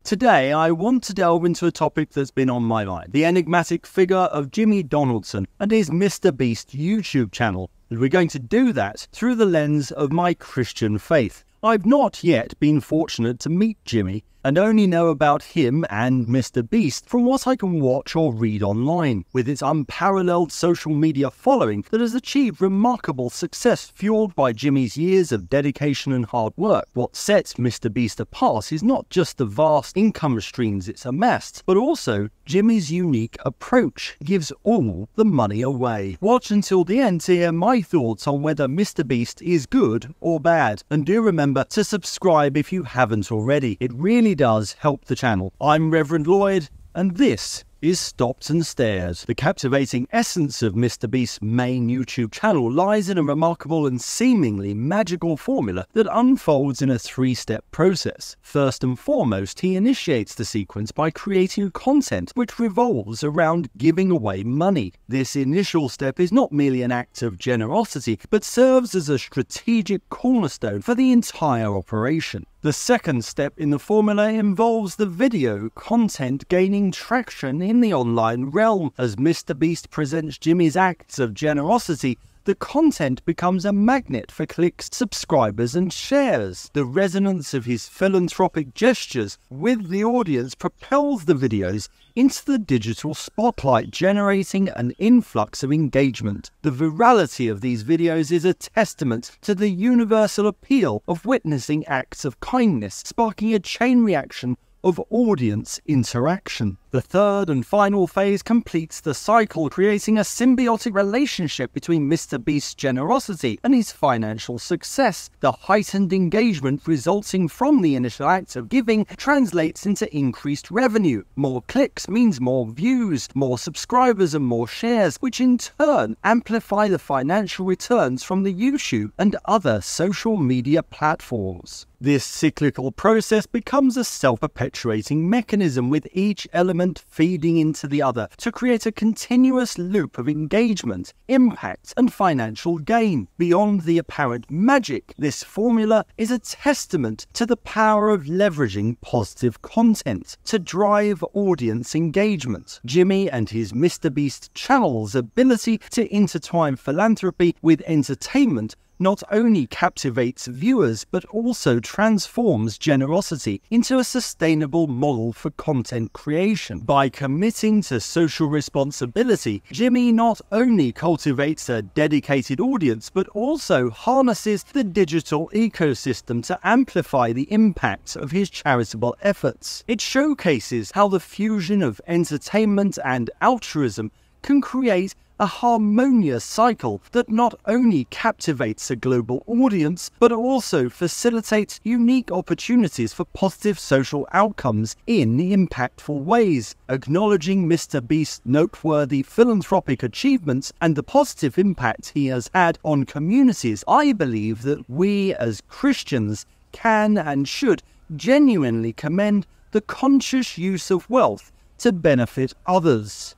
Today, I want to delve into a topic that's been on my mind, the enigmatic figure of Jimmy Donaldson and his MrBeast YouTube channel. And we're going to do that through the lens of my Christian faith. I've not yet been fortunate to meet Jimmy and only know about him and MrBeast from what I can watch or read online. With its unparalleled social media following that has achieved remarkable success fueled by Jimmy's years of dedication and hard work, what sets MrBeast apart is not just the vast income streams it's amassed, but also Jimmy's unique approach. He gives all the money away. Watch until the end to hear my thoughts on whether MrBeast is good or bad. And do remember to subscribe if you haven't already. It really does help the channel. I'm Reverend Lloyd, and this is Stopped and Stares. The captivating essence of MrBeast's main YouTube channel lies in a remarkable and seemingly magical formula that unfolds in a three-step process. First and foremost, he initiates the sequence by creating content which revolves around giving away money. This initial step is not merely an act of generosity, but serves as a strategic cornerstone for the entire operation. The second step in the formula involves the video content gaining traction in the online realm. As MrBeast presents Jimmy's acts of generosity, the content becomes a magnet for clicks, subscribers and shares. The resonance of his philanthropic gestures with the audience propels the videos into the digital spotlight, generating an influx of engagement. The virality of these videos is a testament to the universal appeal of witnessing acts of kindness, sparking a chain reaction of audience interaction. The third and final phase completes the cycle, creating a symbiotic relationship between MrBeast's generosity and his financial success. The heightened engagement resulting from the initial act of giving translates into increased revenue. More clicks means more views, more subscribers and more shares, which in turn amplify the financial returns from the YouTube and other social media platforms. This cyclical process becomes a self-perpetuating mechanism, with each element feeding into the other to create a continuous loop of engagement, impact and financial gain. Beyond the apparent magic, this formula is a testament to the power of leveraging positive content to drive audience engagement. Jimmy and his MrBeast channel's ability to intertwine philanthropy with entertainment not only captivates viewers, but also transforms generosity into a sustainable model for content creation. By committing to social responsibility, Jimmy not only cultivates a dedicated audience, but also harnesses the digital ecosystem to amplify the impact of his charitable efforts. It showcases how the fusion of entertainment and altruism can create a harmonious cycle that not only captivates a global audience, but also facilitates unique opportunities for positive social outcomes in impactful ways. Acknowledging MrBeast's noteworthy philanthropic achievements and the positive impact he has had on communities, I believe that we as Christians can and should genuinely commend the conscious use of wealth to benefit others.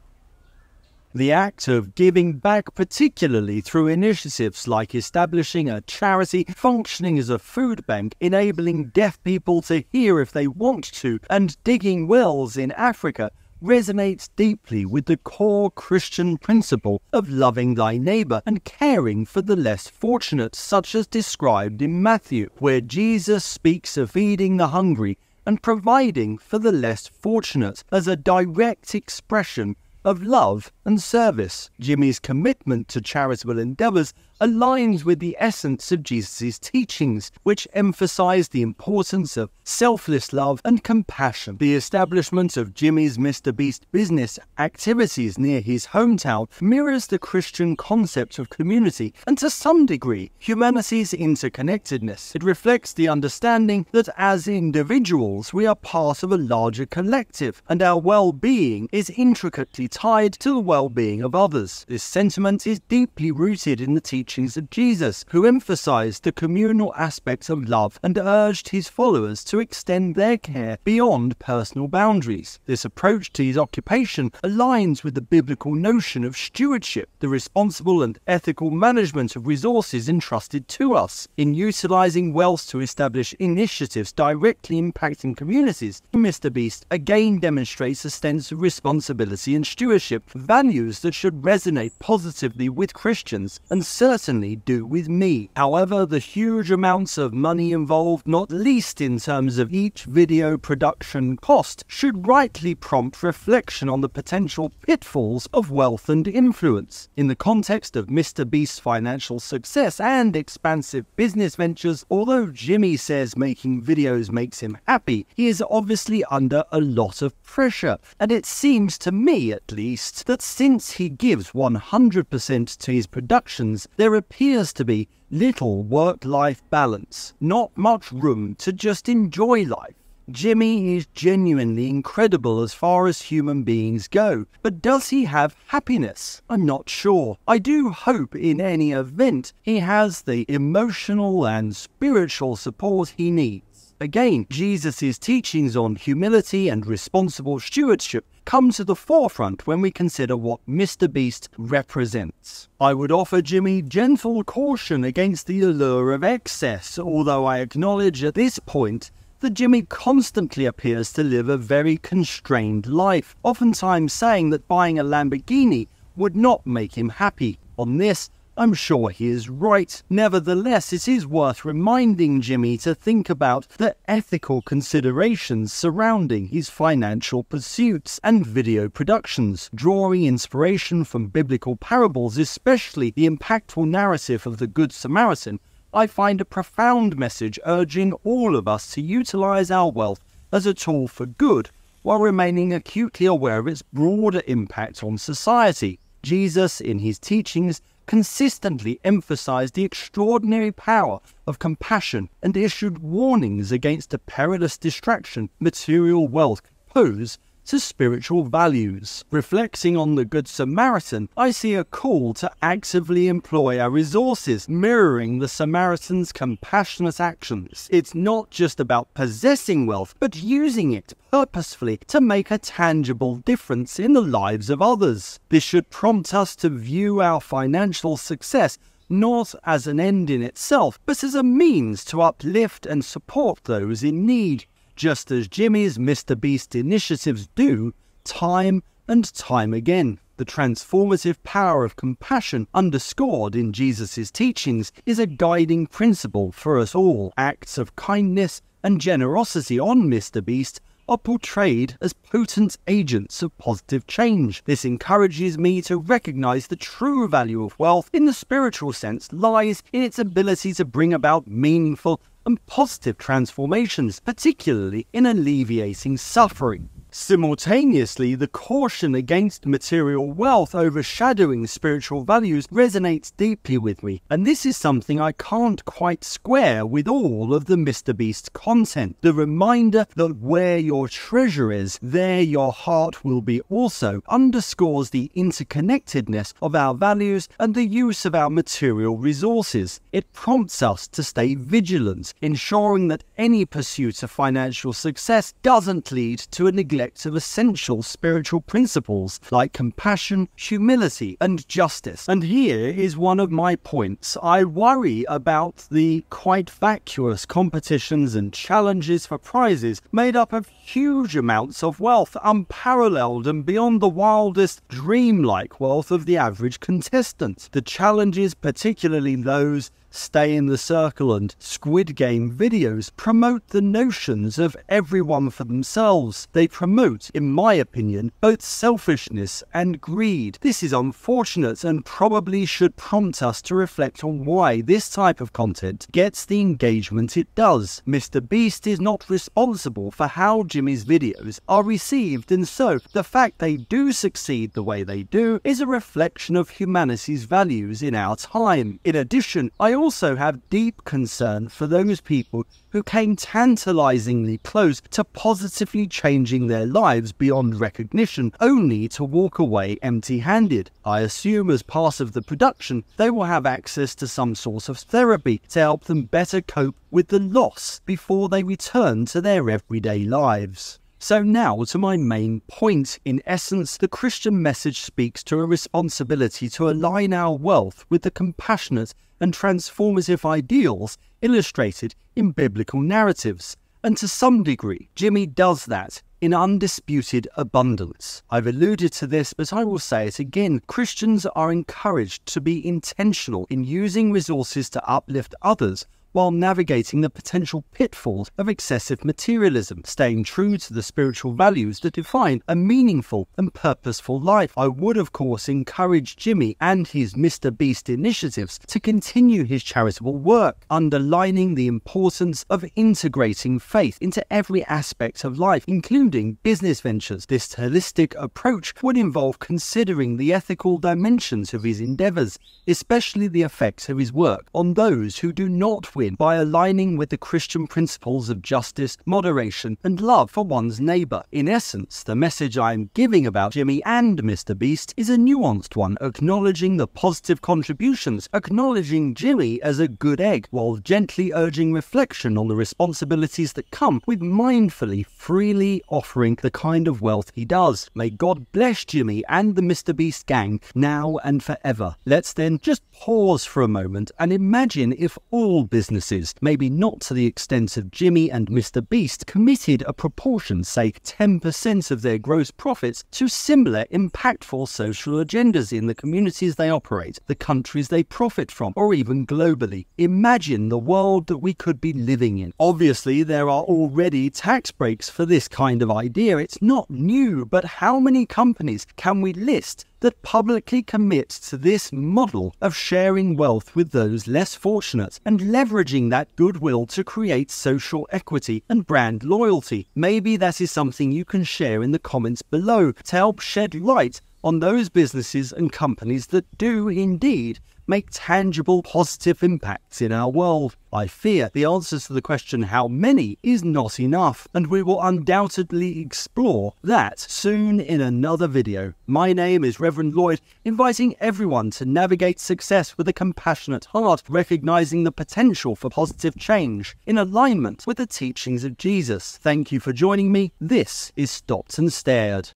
The act of giving back, particularly through initiatives like establishing a charity functioning as a food bank, enabling deaf people to hear if they want to, and digging wells in Africa, resonates deeply with the core Christian principle of loving thy neighbour and caring for the less fortunate, such as described in Matthew, where Jesus speaks of feeding the hungry and providing for the less fortunate as a direct expression of love and service. Jimmy's commitment to charitable endeavours aligns with the essence of Jesus' teachings, which emphasize the importance of selfless love and compassion. The establishment of Jimmy's MrBeast business activities near his hometown mirrors the Christian concept of community and, to some degree, humanity's interconnectedness. It reflects the understanding that as individuals we are part of a larger collective, and our well-being is intricately tied to the well-being of others. This sentiment is deeply rooted in the teachings teachings of Jesus, who emphasized the communal aspects of love and urged his followers to extend their care beyond personal boundaries. This approach to his occupation aligns with the biblical notion of stewardship, the responsible and ethical management of resources entrusted to us. In utilizing wealth to establish initiatives directly impacting communities, MrBeast again demonstrates a sense of responsibility and stewardship, values that should resonate positively with Christians and certainly do with me. However, the huge amounts of money involved, not least in terms of each video production cost, should rightly prompt reflection on the potential pitfalls of wealth and influence. In the context of MrBeast's financial success and expansive business ventures, although Jimmy says making videos makes him happy, he is obviously under a lot of pressure, and it seems to me at least that since he gives 100% to his productions, there appears to be little work-life balance, not much room to just enjoy life. Jimmy is genuinely incredible as far as human beings go, but does he have happiness? I'm not sure. I do hope in any event he has the emotional and spiritual support he needs. Again, Jesus' teachings on humility and responsible stewardship come to the forefront when we consider what MrBeast represents. I would offer Jimmy gentle caution against the allure of excess, although I acknowledge at this point that Jimmy constantly appears to live a very constrained life, oftentimes saying that buying a Lamborghini would not make him happy. On this, I'm sure he is right. Nevertheless, it is worth reminding Jimmy to think about the ethical considerations surrounding his financial pursuits and video productions, drawing inspiration from biblical parables, especially the impactful narrative of the Good Samaritan. I find a profound message urging all of us to utilize our wealth as a tool for good, while remaining acutely aware of its broader impact on society. Jesus, in his teachings, consistently emphasized the extraordinary power of compassion and issued warnings against the perilous distraction material wealth can pose to spiritual values. Reflecting on the Good Samaritan, I see a call to actively employ our resources, mirroring the Samaritan's compassionate actions. It's not just about possessing wealth, but using it purposefully to make a tangible difference in the lives of others. This should prompt us to view our financial success not as an end in itself, but as a means to uplift and support those in need, just as Jimmy's MrBeast initiatives do time and time again. The transformative power of compassion underscored in Jesus' teachings is a guiding principle for us all. Acts of kindness and generosity on MrBeast are portrayed as potent agents of positive change. This encourages me to recognize the true value of wealth in the spiritual sense lies in its ability to bring about meaningful and positive transformations, particularly in alleviating suffering. Simultaneously, the caution against material wealth overshadowing spiritual values resonates deeply with me, and this is something I can't quite square with all of the MrBeast content. The reminder that where your treasure is, there your heart will be also underscores the interconnectedness of our values and the use of our material resources. It prompts us to stay vigilant, ensuring that any pursuit of financial success doesn't lead to a neglect of essential spiritual principles like compassion, humility, and justice. And here is one of my points. I worry about the quite vacuous competitions and challenges for prizes made up of huge amounts of wealth, unparalleled and beyond the wildest dreamlike wealth of the average contestant. The challenges, particularly those Stay in the Circle and Squid Game videos, promote the notions of everyone for themselves. They promote, in my opinion, both selfishness and greed. This is unfortunate and probably should prompt us to reflect on why this type of content gets the engagement it does. MrBeast is not responsible for how Jimmy's videos are received, and so the fact they do succeed the way they do is a reflection of humanity's values in our time. In addition, I also have deep concern for those people who came tantalizingly close to positively changing their lives beyond recognition, only to walk away empty-handed. I assume as part of the production, they will have access to some sort of therapy to help them better cope with the loss before they return to their everyday lives. So now to my main point. In essence, the Christian message speaks to a responsibility to align our wealth with the compassionate and transformative ideals illustrated in biblical narratives. And to some degree, Jimmy does that in undisputed abundance. I've alluded to this, but I will say it again. Christians are encouraged to be intentional in using resources to uplift others while navigating the potential pitfalls of excessive materialism, staying true to the spiritual values that define a meaningful and purposeful life. I would, of course, encourage Jimmy and his MrBeast initiatives to continue his charitable work, underlining the importance of integrating faith into every aspect of life, including business ventures. This holistic approach would involve considering the ethical dimensions of his endeavors, especially the effects of his work on those who do not win by aligning with the Christian principles of justice, moderation, and love for one's neighbour. In essence, the message I am giving about Jimmy and MrBeast is a nuanced one, acknowledging the positive contributions, acknowledging Jimmy as a good egg, while gently urging reflection on the responsibilities that come with mindfully, freely offering the kind of wealth he does. May God bless Jimmy and the MrBeast gang now and forever. Let's then just pause for a moment and imagine if all businesses, maybe not to the extent of Jimmy and MrBeast, committed a proportion, say 10% of their gross profits, to similar impactful social agendas in the communities they operate, the countries they profit from, or even globally. Imagine the world that we could be living in. Obviously, there are already tax breaks for this kind of idea. It's not new, but how many companies can we list that publicly commit to this model of sharing wealth with those less fortunate and leveraging that goodwill to create social equity and brand loyalty? Maybe that is something you can share in the comments below to help shed light on those businesses and companies that do indeed make tangible positive impacts in our world. I fear the answer to the question how many is not enough, and we will undoubtedly explore that soon in another video. My name is Reverend Lloyd, inviting everyone to navigate success with a compassionate heart, recognizing the potential for positive change in alignment with the teachings of Jesus. Thank you for joining me. This is Stopped and Stared.